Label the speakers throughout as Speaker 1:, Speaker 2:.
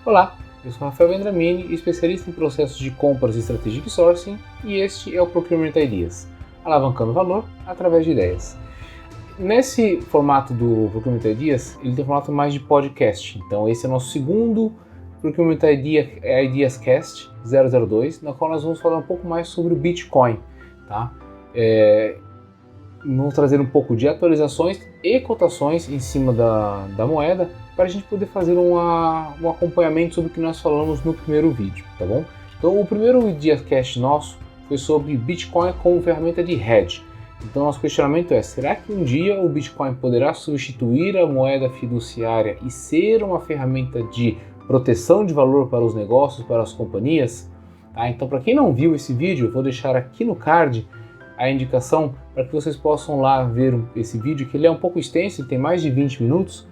Speaker 1: Olá, eu sou Rafael Vendramini, especialista em processos de compras e Strategic Sourcing, e este é o Procurement Ideas, alavancando valor através de ideias. Nesse formato do Procurement Ideas, ele tem um formato mais de podcast, então esse é o nosso segundo Procurement Ideas Cast 002, na qual nós vamos falar um pouco mais sobre o Bitcoin, tá? Vamos trazer um pouco de atualizações e cotações em cima da moeda, para a gente poder fazer um acompanhamento sobre o que nós falamos no primeiro vídeo, tá bom? Então o primeiro Ideascast nosso foi sobre Bitcoin como ferramenta de hedge. Então nosso questionamento é, será que um dia o Bitcoin poderá substituir a moeda fiduciária e ser uma ferramenta de proteção de valor para os negócios, para as companhias? Tá? Então para quem não viu esse vídeo, eu vou deixar aqui no card a indicação para que vocês possam lá ver esse vídeo, que ele é um pouco extenso, tem mais de 20 minutos,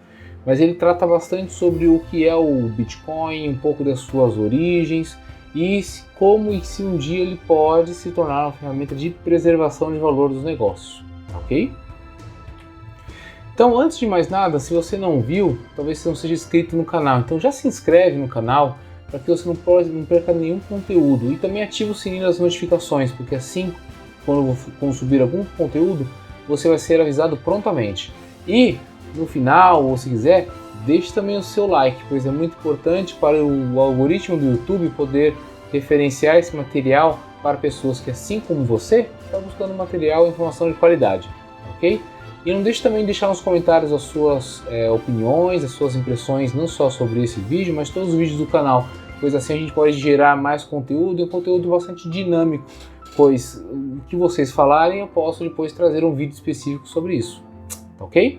Speaker 1: mas ele trata bastante sobre o que é o Bitcoin, um pouco das suas origens e como e se um dia ele pode se tornar uma ferramenta de preservação de valor dos negócios, ok? Então, antes de mais nada, se você não viu, talvez você não seja inscrito no canal, então já se inscreve no canal para que você não perca nenhum conteúdo e também ative o sininho das notificações, porque assim, quando subir algum conteúdo, você vai ser avisado prontamente. E no final, ou se quiser, deixe também o seu like, pois é muito importante para o algoritmo do YouTube poder referenciar esse material para pessoas que, assim como você, estão buscando material e informação de qualidade, ok? E não deixe também de deixar nos comentários as suas opiniões, as suas impressões, não só sobre esse vídeo, mas todos os vídeos do canal, pois assim a gente pode gerar mais conteúdo e um conteúdo bastante dinâmico, pois o que vocês falarem eu posso depois trazer um vídeo específico sobre isso, ok?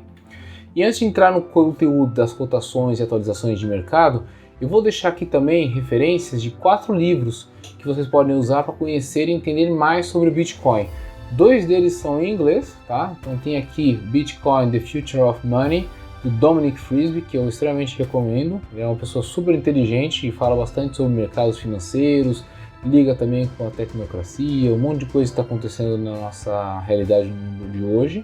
Speaker 1: E antes de entrar no conteúdo das cotações e atualizações de mercado, eu vou deixar aqui também referências de 4 livros que vocês podem usar para conhecer e entender mais sobre o Bitcoin. 2 deles são em inglês, tá? Então tem aqui Bitcoin, The Future of Money, do Dominic Frisby, que eu extremamente recomendo. Ele é uma pessoa super inteligente e fala bastante sobre mercados financeiros, liga também com a tecnocracia, um monte de coisa que está acontecendo na nossa realidade no mundo de hoje.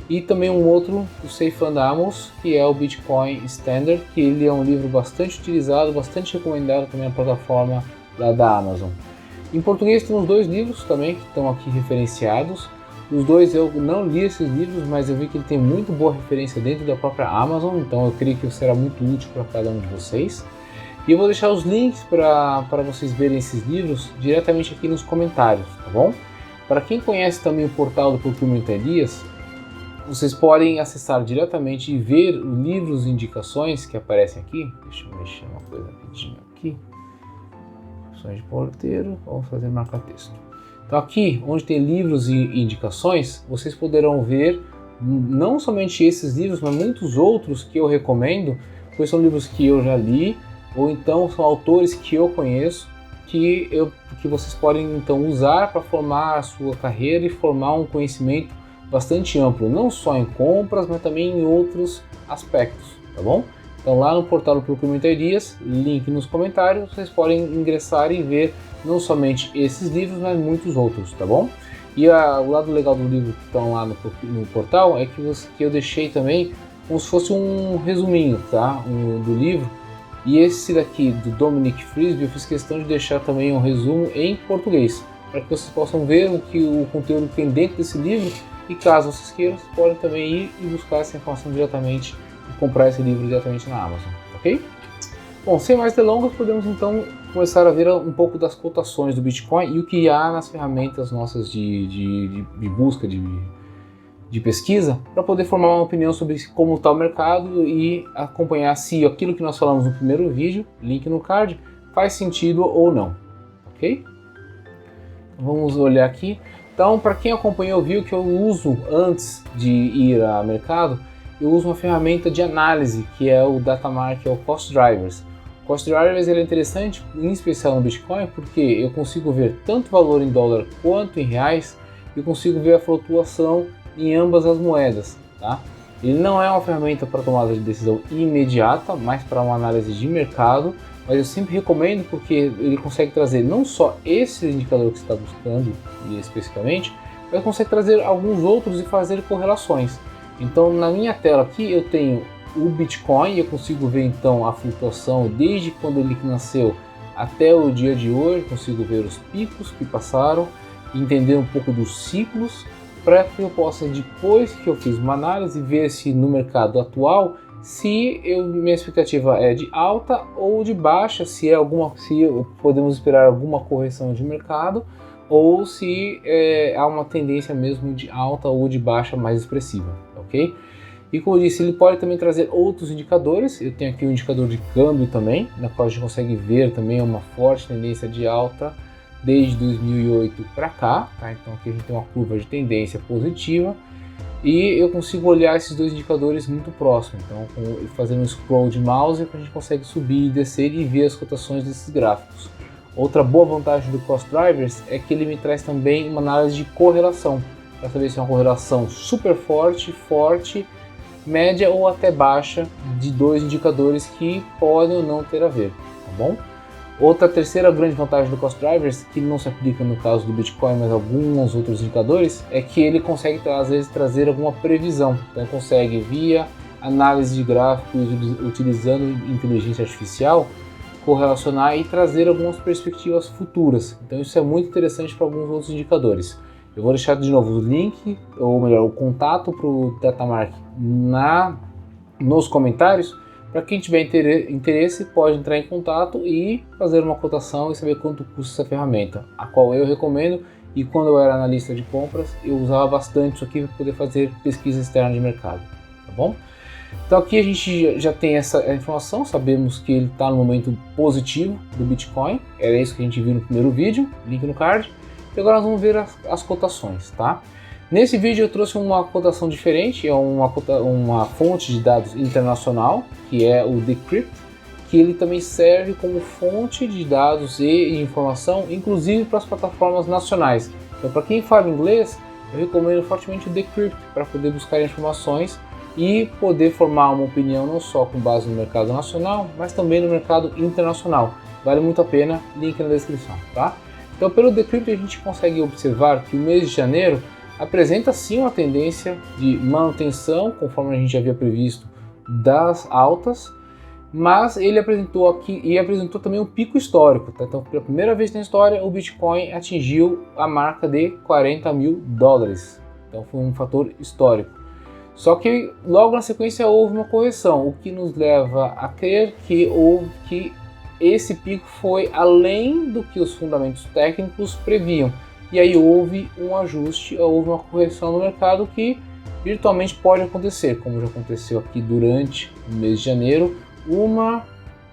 Speaker 1: E também um outro, o Safe and Amos, que é o Bitcoin Standard, que ele é um livro bastante utilizado, bastante recomendado também na plataforma lá da Amazon. Em português temos 2 livros também que estão aqui referenciados. Os 2 eu não li esses livros, mas eu vi que ele tem muito boa referência dentro da própria Amazon, então eu creio que será muito útil para cada um de vocês. E eu vou deixar os links para vocês verem esses livros diretamente aqui nos comentários, tá bom? Para quem conhece também o portal do Procurement Ideas, vocês podem acessar diretamente e ver livros e indicações que aparecem aqui. Deixa eu mexer uma coisa rapidinho aqui. Opções de porteiro, vamos fazer marcar texto. Então aqui, onde tem livros e indicações, vocês poderão ver não somente esses livros, mas muitos outros que eu recomendo, pois são livros que eu já li, ou então são autores que eu conheço, que vocês podem então usar para formar a sua carreira e formar um conhecimento bastante amplo, não só em compras, mas também em outros aspectos, tá bom? Então lá no portal do Procurement Ideas, link nos comentários, vocês podem ingressar e ver não somente esses livros, mas muitos outros, tá bom? E o lado legal do livro que estão lá no portal é que eu deixei também como se fosse um resuminho, tá? Do livro. E esse daqui, do Dominic Frisby, eu fiz questão de deixar também um resumo em português, para que vocês possam ver o conteúdo que tem dentro desse livro. E caso vocês queiram, vocês podem também ir e buscar essa informação diretamente e comprar esse livro diretamente na Amazon, ok? Bom, sem mais delongas, podemos então começar a ver um pouco das cotações do Bitcoin e o que há nas ferramentas nossas de busca, de pesquisa, para poder formar uma opinião sobre como está o mercado e acompanhar se aquilo que nós falamos no primeiro vídeo, link no card, faz sentido ou não, ok? Vamos olhar aqui. Então, para quem acompanhou, viu que eu uso, antes de ir ao mercado, eu uso uma ferramenta de análise, que é o Datamark, que é o Cost Drivers. O Cost Drivers ele é interessante, em especial no Bitcoin, porque eu consigo ver tanto valor em dólar quanto em reais, e eu consigo ver a flutuação em ambas as moedas, tá? Ele não é uma ferramenta para tomada de decisão imediata, mas para uma análise de mercado, mas eu sempre recomendo porque ele consegue trazer não só esse indicador que você está buscando especificamente, mas consegue trazer alguns outros e fazer correlações. Então na minha tela aqui eu tenho o Bitcoin, eu consigo ver então a flutuação desde quando ele nasceu até o dia de hoje, consigo ver os picos que passaram, entender um pouco dos ciclos, para que eu possa, depois que eu fiz uma análise, ver se no mercado atual, se minha expectativa é de alta ou de baixa, se podemos esperar alguma correção de mercado, ou se há uma tendência mesmo de alta ou de baixa mais expressiva, ok? E como eu disse, ele pode também trazer outros indicadores. Eu tenho aqui o indicador de câmbio também, na qual a gente consegue ver também uma forte tendência de alta desde 2008 para cá, tá? Então aqui a gente tem uma curva de tendência positiva e eu consigo olhar esses dois indicadores muito próximos. Então, fazendo um scroll de mouse, a gente consegue subir e descer e ver as cotações desses gráficos. Outra boa vantagem do Cost Drivers é que ele me traz também uma análise de correlação, para saber se é uma correlação super forte, média ou até baixa de dois indicadores que podem ou não ter a ver, tá bom? Outra terceira grande vantagem do Cost Drivers, que não se aplica no caso do Bitcoin, mas alguns outros indicadores, é que ele consegue às vezes trazer alguma previsão. Então consegue, via análise de gráficos, utilizando inteligência artificial, correlacionar e trazer algumas perspectivas futuras. Então isso é muito interessante para alguns outros indicadores. Eu vou deixar de novo o link, ou melhor, o contato para o Datamark nos comentários. Para quem tiver interesse, pode entrar em contato e fazer uma cotação e saber quanto custa essa ferramenta, a qual eu recomendo. E quando eu era analista de compras, eu usava bastante isso aqui para poder fazer pesquisa externa de mercado, tá bom? Então aqui a gente já tem essa informação, sabemos que ele está no momento positivo do Bitcoin, era isso que a gente viu no primeiro vídeo, link no card. E agora nós vamos ver as cotações, tá? Nesse vídeo eu trouxe uma cotação diferente, é uma fonte de dados internacional, que é o Decrypt, que ele também serve como fonte de dados e informação, inclusive para as plataformas nacionais. Então, para quem fala inglês, eu recomendo fortemente o Decrypt para poder buscar informações e poder formar uma opinião não só com base no mercado nacional, mas também no mercado internacional. Vale muito a pena, link na descrição, tá? Então, pelo Decrypt a gente consegue observar que o mês de janeiro apresenta sim uma tendência de manutenção, conforme a gente já havia previsto, das altas, mas ele apresentou aqui e apresentou também um pico histórico, tá? Então, pela primeira vez na história, o Bitcoin atingiu a marca de 40 mil dólares. Então, foi um fator histórico. Só que logo na sequência houve uma correção, o que nos leva a crer que esse pico foi além do que os fundamentos técnicos previam. E aí houve um ajuste, houve uma correção no mercado que virtualmente pode acontecer, como já aconteceu aqui durante o mês de janeiro, 1,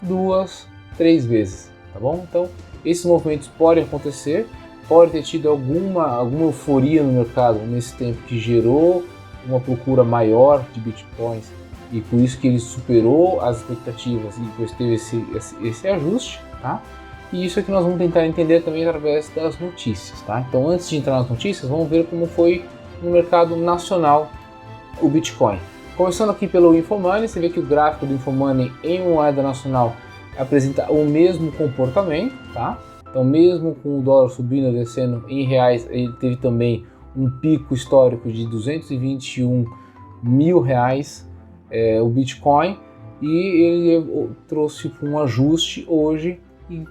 Speaker 1: 2, 3 vezes, tá bom? Então, esses movimentos podem acontecer, pode ter tido alguma euforia no mercado nesse tempo que gerou uma procura maior de Bitcoins e por isso que ele superou as expectativas e depois teve esse ajuste, tá? E isso é que nós vamos tentar entender também através das notícias, tá? Então, antes de entrar nas notícias, vamos ver como foi no mercado nacional o Bitcoin. Começando aqui pelo Infomoney, você vê que o gráfico do Infomoney em moeda nacional apresenta o mesmo comportamento, tá? Então, mesmo com o dólar subindo e descendo em reais, ele teve também um pico histórico de 221 mil reais o Bitcoin, e ele trouxe um ajuste hoje,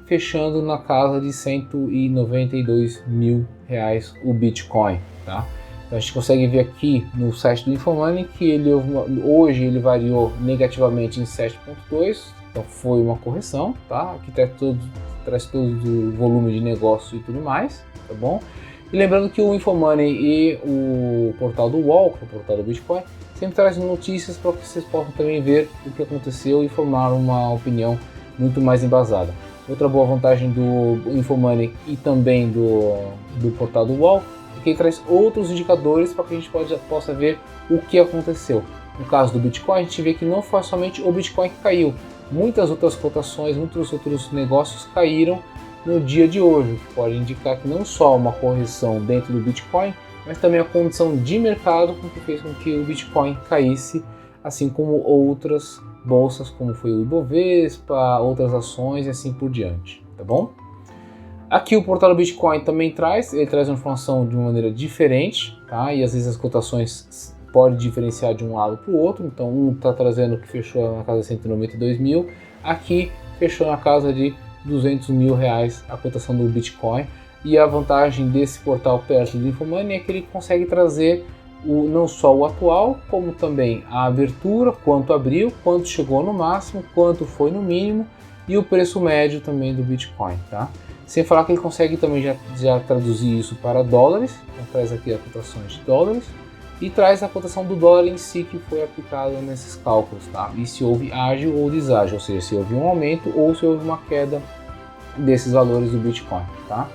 Speaker 1: fechando na casa de 192 mil reais o Bitcoin, tá? Então a gente consegue ver aqui no site do Infomoney que hoje ele variou negativamente em 7,2, então foi uma correção, tá? Aqui traz todo o volume de negócio e tudo mais, tá bom? E lembrando que o Infomoney e o portal do UOL, que é o portal do Bitcoin, sempre traz notícias para que vocês possam também ver o que aconteceu e formar uma opinião muito mais embasada. Outra boa vantagem do Infomoney e também do portal do UOL é que ele traz outros indicadores para que a gente possa ver o que aconteceu. No caso do Bitcoin, a gente vê que não foi somente o Bitcoin que caiu, muitas outras cotações, muitos outros negócios caíram no dia de hoje, que pode indicar que não só uma correção dentro do Bitcoin, mas também a condição de mercado que fez com que o Bitcoin caísse, assim como outras bolsas, como foi o Ibovespa, outras ações e assim por diante, tá bom? Aqui o portal do Bitcoin também traz uma informação de uma maneira diferente, tá? E às vezes as cotações pode diferenciar de um lado para o outro. Então um está trazendo que fechou na casa de 192 mil, aqui fechou na casa de 200 mil reais a cotação do Bitcoin. E a vantagem desse portal perto do InfoMoney é que ele consegue trazer não só o atual, como também a abertura, quanto abriu, quanto chegou no máximo, quanto foi no mínimo e o preço médio também do Bitcoin, tá? Sem falar que ele consegue também já traduzir isso para dólares, então traz aqui as cotações de dólares e traz a cotação do dólar em si que foi aplicado nesses cálculos, tá? E se houve ágio ou deságio, ou seja, se houve um aumento ou se houve uma queda desses valores do Bitcoin, tá?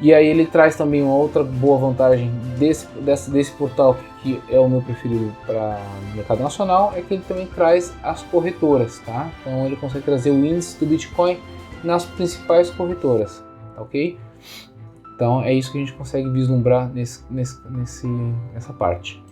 Speaker 1: E aí ele traz também uma outra boa vantagem desse portal, que é o meu preferido para o mercado nacional, é que ele também traz as corretoras, tá? Então ele consegue trazer o índice do Bitcoin nas principais corretoras, tá ok? Então é isso que a gente consegue vislumbrar nessa parte.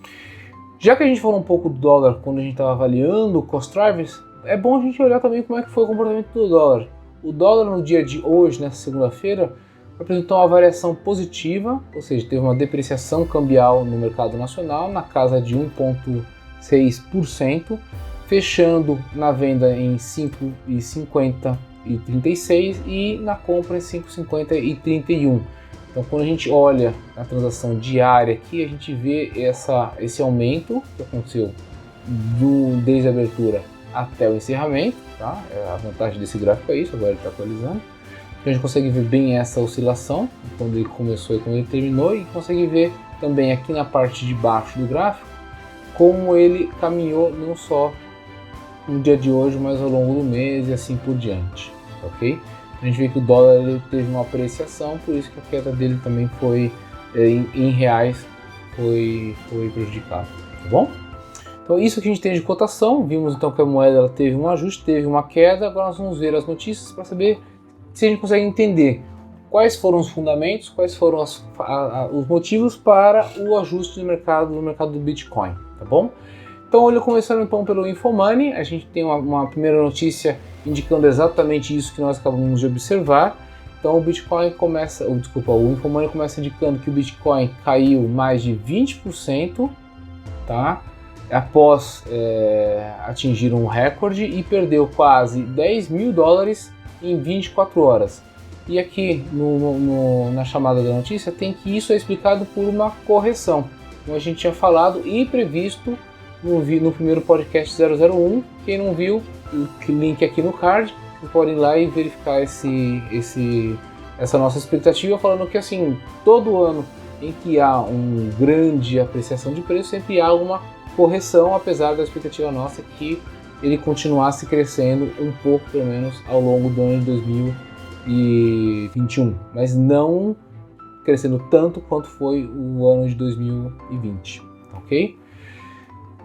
Speaker 1: Já que a gente falou um pouco do dólar quando a gente estava avaliando o cost drivers, é bom a gente olhar também como é que foi o comportamento do dólar. O dólar no dia de hoje, nessa segunda-feira, apresentou uma variação positiva, ou seja, teve uma depreciação cambial no mercado nacional na casa de 1,6%, fechando na venda em 5,50 e 36 e na compra em 5,50 e 31. Então quando a gente olha a transação diária aqui, a gente vê esse aumento que aconteceu desde a abertura até o encerramento, tá? A vantagem desse gráfico é isso, agora ele está atualizando. Então a gente consegue ver bem essa oscilação, quando ele começou e quando ele terminou, e consegue ver também aqui na parte de baixo do gráfico como ele caminhou não só no dia de hoje, mas ao longo do mês e assim por diante, ok? A gente vê que o dólar ele teve uma apreciação, por isso que a queda dele também foi em reais foi prejudicada, tá bom? Então isso que a gente tem de cotação, vimos então que a moeda ela teve um ajuste, teve uma queda, agora nós vamos ver as notícias para saber se a gente consegue entender quais foram os fundamentos, quais foram os motivos para o ajuste no mercado do Bitcoin, tá bom? Então, começando então pelo InfoMoney, a gente tem uma primeira notícia indicando exatamente isso que nós acabamos de observar. Então, o InfoMoney começa indicando que o Bitcoin caiu mais de 20%, tá? Após atingir um recorde e perdeu quase 10 mil dólares em 24 horas. E aqui na chamada da notícia tem que isso é explicado por uma correção, como a gente tinha falado e previsto no primeiro podcast 001. Quem não viu, o link aqui no card, vocês podem ir lá e verificar essa nossa expectativa, falando que assim, todo ano em que há uma grande apreciação de preço, sempre há uma correção, apesar da expectativa nossa que ele continuasse crescendo um pouco, pelo menos, ao longo do ano de 2021, mas não crescendo tanto quanto foi o ano de 2020, ok?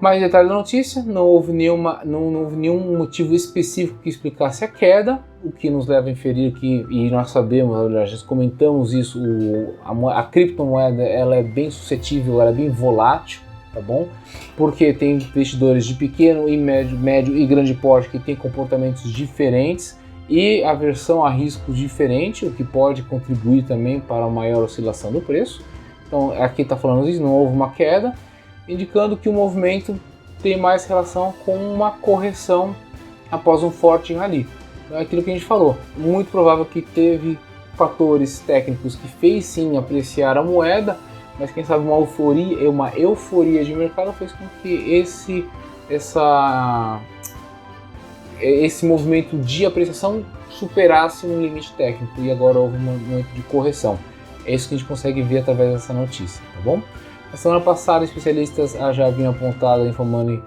Speaker 1: Mais detalhe da notícia, não houve nenhum motivo específico que explicasse a queda, o que nos leva a inferir que, e nós sabemos, aliás, já comentamos isso, a criptomoeda ela é bem suscetível, ela é bem volátil, tá bom? Porque tem investidores de pequeno e médio e grande porte que têm comportamentos diferentes e aversão a riscos diferentes, o que pode contribuir também para a maior oscilação do preço. Então aqui está falando isso, não houve uma queda, indicando que o movimento tem mais relação com uma correção após um forte rally. Então é aquilo que a gente falou, muito provável que teve fatores técnicos que fez sim apreciar a moeda, mas quem sabe uma euforia de mercado fez com que esse movimento de apreciação superasse um limite técnico e agora houve um momento de correção. É isso que a gente consegue ver através dessa notícia, tá bom? Na semana passada, especialistas já haviam apontado a InfoMoney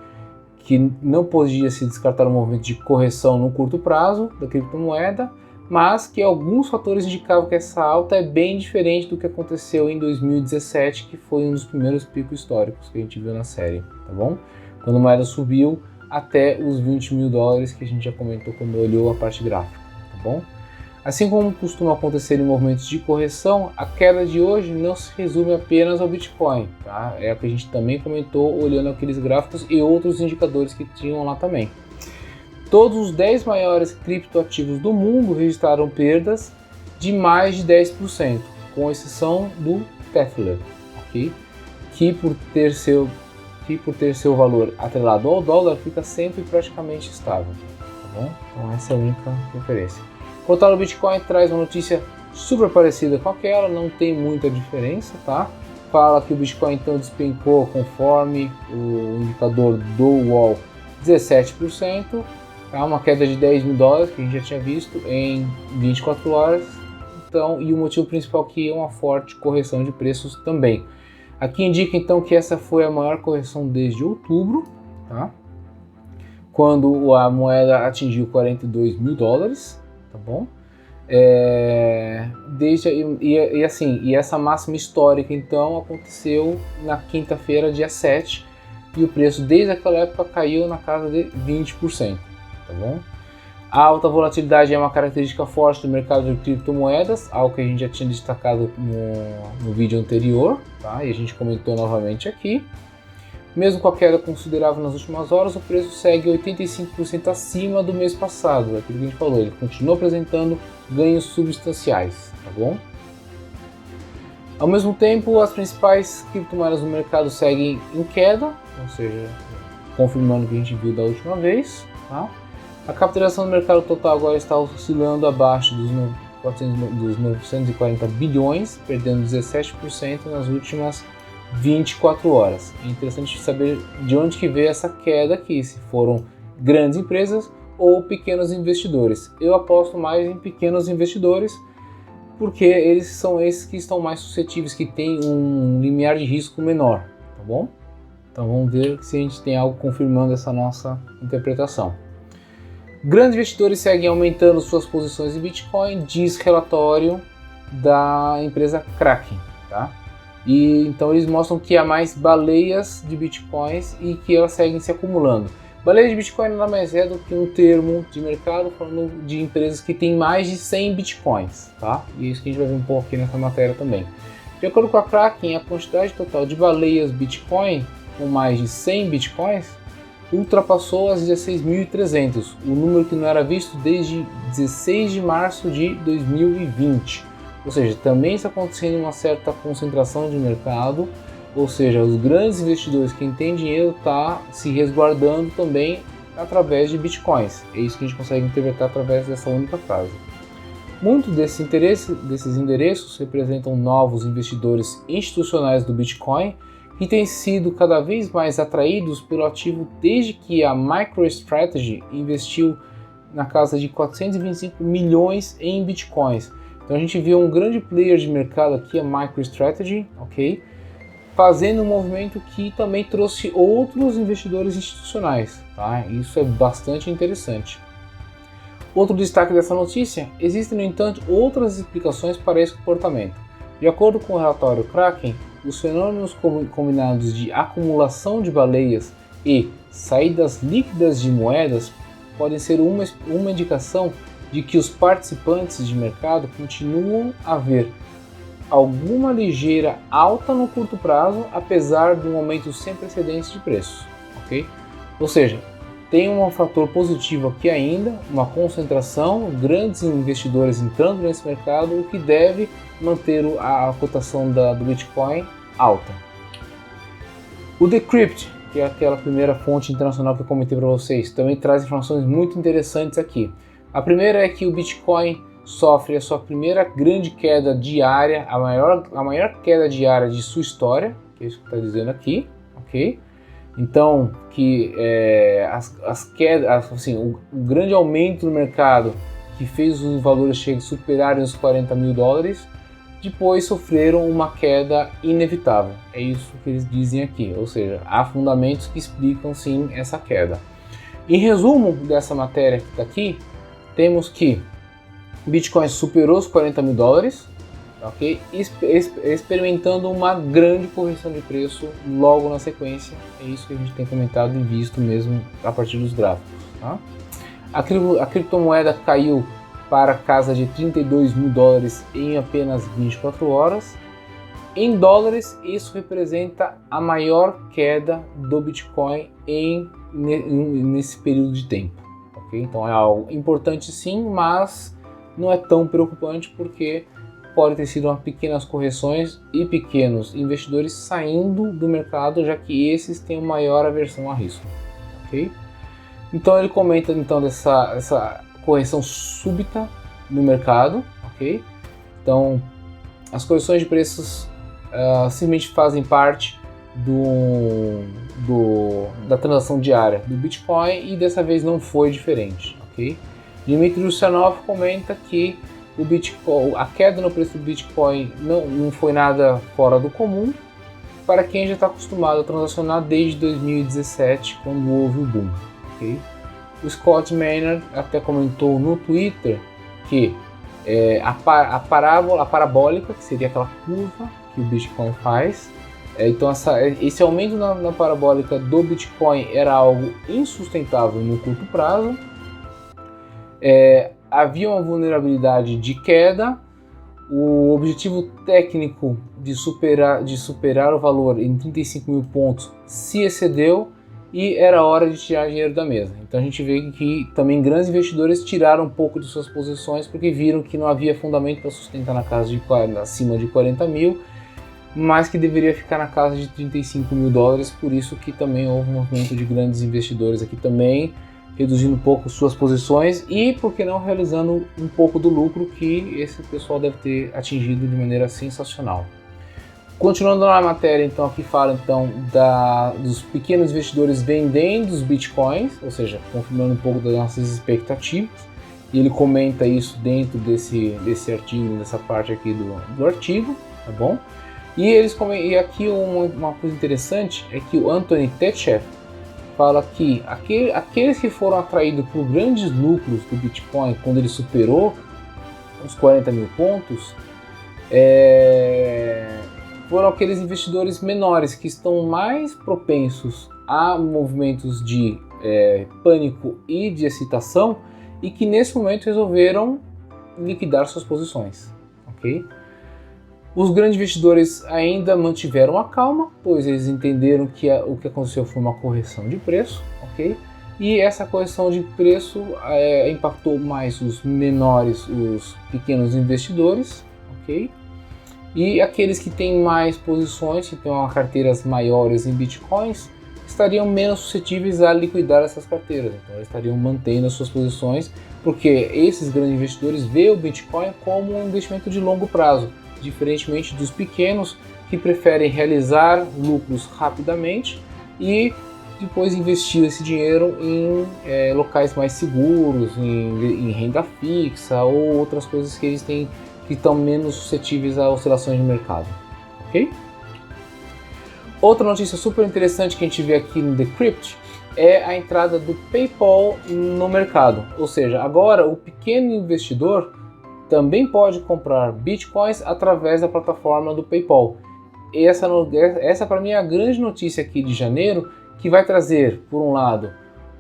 Speaker 1: que não podia se descartar um movimento de correção no curto prazo da criptomoeda, mas que alguns fatores indicavam que essa alta é bem diferente do que aconteceu em 2017, que foi um dos primeiros picos históricos que a gente viu na série, tá bom? Quando a moeda subiu até os 20 mil dólares, que a gente já comentou quando olhou a parte gráfica, tá bom? Assim como costuma acontecer em movimentos de correção, a queda de hoje não se resume apenas ao Bitcoin, tá? É o que a gente também comentou olhando aqueles gráficos e outros indicadores que tinham lá também. Todos os 10 maiores criptoativos do mundo registraram perdas de mais de 10%, com exceção do Tether, ok? Que por ter seu que por ter seu valor atrelado ao dólar, fica sempre praticamente estável, tá bom? Então essa é a única referência. Cotar o Bitcoin traz uma notícia super parecida com aquela, não tem muita diferença, tá? Fala que o Bitcoin então despencou conforme o indicador do Wall 17%, tá? Uma queda de 10 mil dólares que a gente já tinha visto em 24 horas. Então, e o motivo principal aqui é uma forte correção de preços também. Aqui indica então que essa foi a maior correção desde outubro, tá? Quando a moeda atingiu 42 mil dólares, tá bom? E essa máxima histórica então aconteceu na quinta-feira, dia 7, e o preço desde aquela época caiu na casa de 20%, tá bom? A alta volatilidade é uma característica forte do mercado de criptomoedas, algo que a gente já tinha destacado no vídeo anterior, tá? E a gente comentou novamente aqui. Mesmo com a queda considerável nas últimas horas, o preço segue 85% acima do mês passado, aquilo que a gente falou, ele continua apresentando ganhos substanciais, tá bom? Ao mesmo tempo, as principais criptomoedas do mercado seguem em queda, ou seja, confirmando o que a gente viu da última vez, tá? A capitalização do mercado total agora está oscilando abaixo dos 940 bilhões, perdendo 17% nas últimas 24 horas. É interessante saber de onde que veio essa queda aqui, se foram grandes empresas ou pequenos investidores. Eu aposto mais em pequenos investidores, porque eles são esses que estão mais suscetíveis, que têm um limiar de risco menor, tá bom? Então vamos ver se a gente tem algo confirmando essa nossa interpretação. Grandes investidores seguem aumentando suas posições em Bitcoin, diz relatório da empresa Kraken, tá? E então eles mostram que há mais baleias de Bitcoins e que elas seguem se acumulando. Baleia de Bitcoin nada mais é do que um termo de mercado falando de empresas que têm mais de 100 Bitcoins, tá? E é isso que a gente vai ver um pouco aqui nessa matéria também. De acordo com a Kraken, a quantidade total de baleias Bitcoin com mais de 100 Bitcoins ultrapassou as 16.300, o número que não era visto desde 16 de março de 2020. Ou seja, também está acontecendo uma certa concentração de mercado, ou seja, os grandes investidores, quem tem dinheiro, está se resguardando também através de Bitcoins. É isso que a gente consegue interpretar através dessa única frase. Muitos desses endereços representam novos investidores institucionais do Bitcoin, que têm sido cada vez mais atraídos pelo ativo desde que a MicroStrategy investiu na casa de 425 milhões em Bitcoins. Então a gente vê um grande player de mercado aqui, a MicroStrategy, ok? Fazendo um movimento que também trouxe outros investidores institucionais, tá? Isso é bastante interessante. Outro destaque dessa notícia: existem, no entanto, outras explicações para esse comportamento. De acordo com o relatório Kraken, os fenômenos combinados de acumulação de baleias e saídas líquidas de moedas podem ser uma indicação de que os participantes de mercado continuam a ver alguma ligeira alta no curto prazo, apesar de um aumento sem precedentes de preços, ok? Ou seja, tem um fator positivo aqui ainda, uma concentração, grandes investidores entrando nesse mercado, o que deve manter a cotação do Bitcoin alta. O Decrypt, que é aquela primeira fonte internacional que eu comentei para vocês, também traz informações muito interessantes aqui. A primeira é que o Bitcoin sofre a sua primeira grande queda diária, a maior queda diária de sua história, que é isso que está dizendo aqui, ok? Então, que as quedas, assim, o grande aumento no mercado que fez os valores superarem os 40 mil dólares, depois sofreram uma queda inevitável. É isso que eles dizem aqui, ou seja, há fundamentos que explicam sim essa queda. Em resumo dessa matéria que está aqui, temos que Bitcoin superou os 40 mil dólares, ok? Experimentando uma grande correção de preço logo na sequência. É isso que a gente tem comentado e visto mesmo a partir dos gráficos, tá? A criptomoeda caiu para a casa de 32 mil dólares em apenas 24 horas. Em dólares, isso representa a maior queda do Bitcoin nesse período de tempo, ok? Então é algo importante sim, mas não é tão preocupante porque pode ter sido pequenas correções e pequenos investidores saindo do mercado, já que esses têm maior aversão a risco. Okay? Então ele comenta então essa correção súbita no mercado. Okay? Então as correções de preços simplesmente fazem parte da transação diária do Bitcoin e dessa vez não foi diferente. Okay? Dmitry Ussanov comenta que a queda no preço do Bitcoin não foi nada fora do comum para quem já está acostumado a transacionar desde 2017, quando houve o boom. Okay? O Scott Maynard até comentou no Twitter que a parabólica, que seria aquela curva que o Bitcoin faz, então esse aumento na parabólica do Bitcoin era algo insustentável no curto prazo. Havia uma vulnerabilidade de queda, o objetivo técnico de superar o valor em 35 mil pontos se excedeu e era hora de tirar dinheiro da mesa. Então a gente vê que também grandes investidores tiraram um pouco de suas posições porque viram que não havia fundamento para sustentar na casa acima de 40 mil, mas que deveria ficar na casa de 35 mil dólares, por isso que também houve um movimento de grandes investidores aqui também, reduzindo um pouco suas posições e, por que não, realizando um pouco do lucro que esse pessoal deve ter atingido de maneira sensacional. Continuando na matéria, então, aqui fala então dos pequenos investidores vendendo os bitcoins, ou seja, confirmando um pouco das nossas expectativas, e ele comenta isso dentro desse artigo, dessa parte aqui do artigo, tá bom? E aqui uma coisa interessante é que o Anthony Tetchev fala que aqueles que foram atraídos por grandes lucros do Bitcoin quando ele superou os 40 mil pontos foram aqueles investidores menores que estão mais propensos a movimentos de pânico e de excitação e que nesse momento resolveram liquidar suas posições. Okay? Os grandes investidores ainda mantiveram a calma, pois eles entenderam que o que aconteceu foi uma correção de preço, ok? E essa correção de preço impactou mais os menores, os pequenos investidores, ok? E aqueles que têm mais posições, que têm carteiras maiores em bitcoins, estariam menos suscetíveis a liquidar essas carteiras, então eles estariam mantendo as suas posições, porque esses grandes investidores veem o Bitcoin como um investimento de longo prazo, diferentemente dos pequenos que preferem realizar lucros rapidamente e depois investir esse dinheiro em locais mais seguros, em renda fixa ou outras coisas que eles têm que estão menos suscetíveis a oscilações de mercado. Ok? Outra notícia super interessante que a gente vê aqui no Decrypt é a entrada do PayPal no mercado, ou seja, agora o pequeno investidor também pode comprar bitcoins através da plataforma do PayPal. E essa para mim é a grande notícia aqui de janeiro, que vai trazer, por um lado,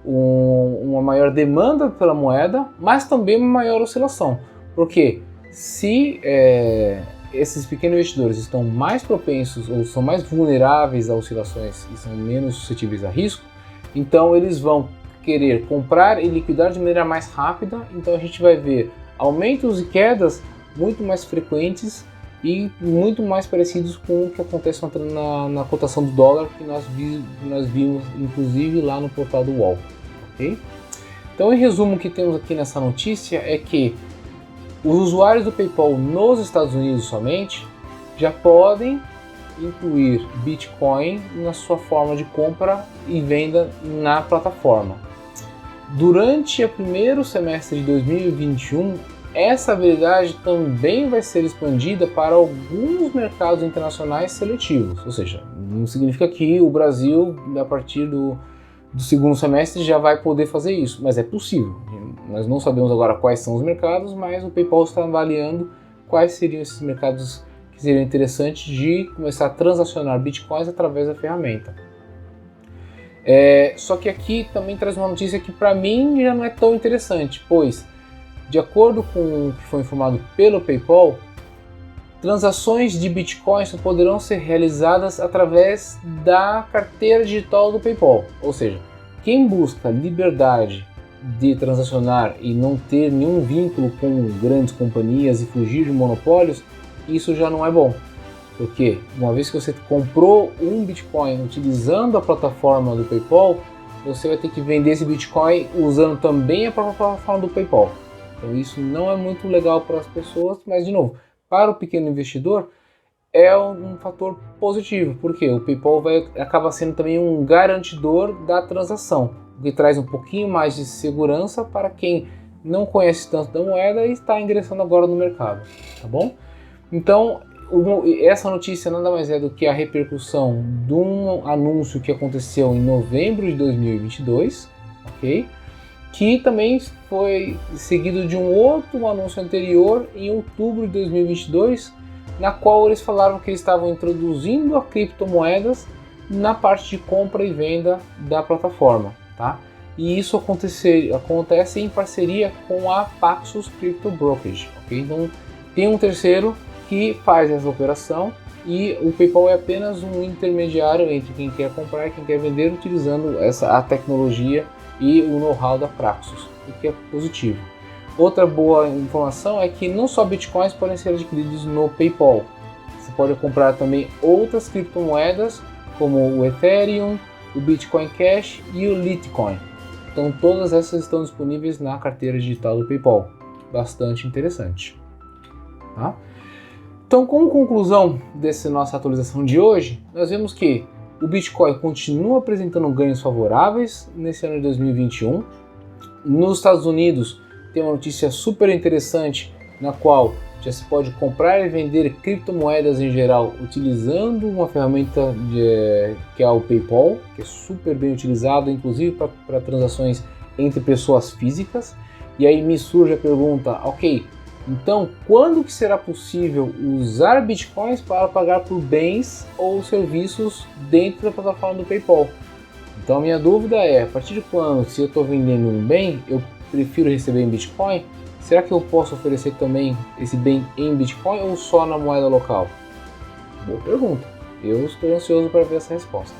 Speaker 1: uma maior demanda pela moeda, mas também uma maior oscilação. Porque se esses pequenos investidores estão mais propensos ou são mais vulneráveis a oscilações e são menos suscetíveis a risco, então eles vão querer comprar e liquidar de maneira mais rápida, então a gente vai ver aumentos e quedas muito mais frequentes e muito mais parecidos com o que acontece na cotação do dólar que nós vimos inclusive lá no portal do UOL. Okay? Então, em resumo, o que temos aqui nessa notícia é que os usuários do PayPal nos Estados Unidos somente já podem incluir Bitcoin na sua forma de compra e venda na plataforma. Durante o primeiro semestre de 2021, essa habilidade também vai ser expandida para alguns mercados internacionais seletivos, ou seja, não significa que o Brasil, a partir do segundo semestre, já vai poder fazer isso, mas é possível. Nós não sabemos agora quais são os mercados, mas o PayPal está avaliando quais seriam esses mercados que seriam interessantes de começar a transacionar Bitcoins através da ferramenta. Só que aqui também traz uma notícia que para mim já não é tão interessante, pois, de acordo com o que foi informado pelo PayPal, transações de Bitcoin só poderão ser realizadas através da carteira digital do PayPal. Ou seja, quem busca liberdade de transacionar e não ter nenhum vínculo com grandes companhias e fugir de monopólios, isso já não é bom. Porque uma vez que você comprou um Bitcoin utilizando a plataforma do PayPal, você vai ter que vender esse Bitcoin usando também a própria plataforma do PayPal. Então isso não é muito legal para as pessoas, mas de novo, para o pequeno investidor é um fator positivo, porque o PayPal acaba sendo também um garantidor da transação, o que traz um pouquinho mais de segurança para quem não conhece tanto da moeda e está ingressando agora no mercado, tá bom? Então, essa notícia nada mais é do que a repercussão de um anúncio que aconteceu em novembro de 2022, ok? Que também foi seguido de um outro anúncio anterior em outubro de 2022, na qual eles falaram que eles estavam introduzindo as criptomoedas na parte de compra e venda da plataforma, tá? E isso acontece em parceria com a Paxos Crypto Brokerage, ok? Então tem um terceiro que faz essa operação e o PayPal é apenas um intermediário entre quem quer comprar e quem quer vender, utilizando a tecnologia e o know-how da Paxos, o que é positivo. Outra boa informação é que não só bitcoins podem ser adquiridos no PayPal. Você pode comprar também outras criptomoedas como o Ethereum, o Bitcoin Cash e o Litecoin. Então todas essas estão disponíveis na carteira digital do PayPal. Bastante interessante. Tá? Então, como conclusão dessa nossa atualização de hoje, nós vemos que o Bitcoin continua apresentando ganhos favoráveis nesse ano de 2021. Nos Estados Unidos tem uma notícia super interessante na qual já se pode comprar e vender criptomoedas em geral utilizando uma ferramenta que é o PayPal, que é super bem utilizado, inclusive para transações entre pessoas físicas. E aí me surge a pergunta, ok, então quando que será possível usar bitcoins para pagar por bens ou serviços dentro da plataforma do PayPal? Então a minha dúvida é, a partir de quando, se eu estou vendendo um bem, eu prefiro receber em Bitcoin, será que eu posso oferecer também esse bem em Bitcoin ou só na moeda local? Boa pergunta. Eu estou ansioso para ver essa resposta.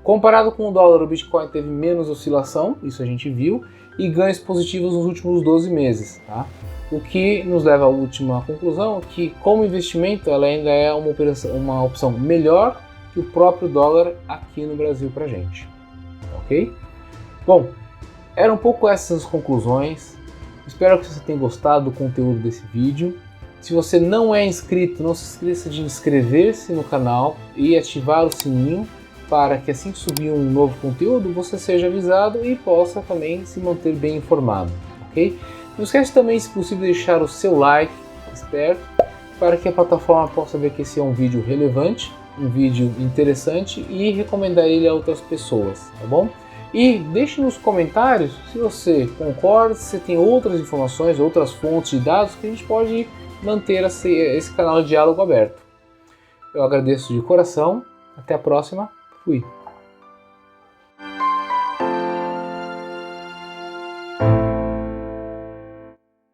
Speaker 1: Comparado com o dólar, o Bitcoin teve menos oscilação, isso a gente viu, e ganhos positivos nos últimos 12 meses. Tá? O que nos leva à última conclusão, que como investimento ela ainda é uma opção melhor que o próprio dólar aqui no Brasil para a gente. Ok? Bom, eram um pouco essas as conclusões. Espero que você tenha gostado do conteúdo desse vídeo. Se você não é inscrito, não se esqueça de inscrever-se no canal e ativar o sininho para que assim que subir um novo conteúdo você seja avisado e possa também se manter bem informado, ok? Não esquece também, se possível, deixar o seu like esperto para que a plataforma possa ver que esse é um vídeo relevante, um vídeo interessante e recomendar ele a outras pessoas, tá bom? E deixe nos comentários se você concorda, se você tem outras informações, outras fontes de dados que a gente pode manter esse canal de diálogo aberto. Eu agradeço de coração, até a próxima, fui!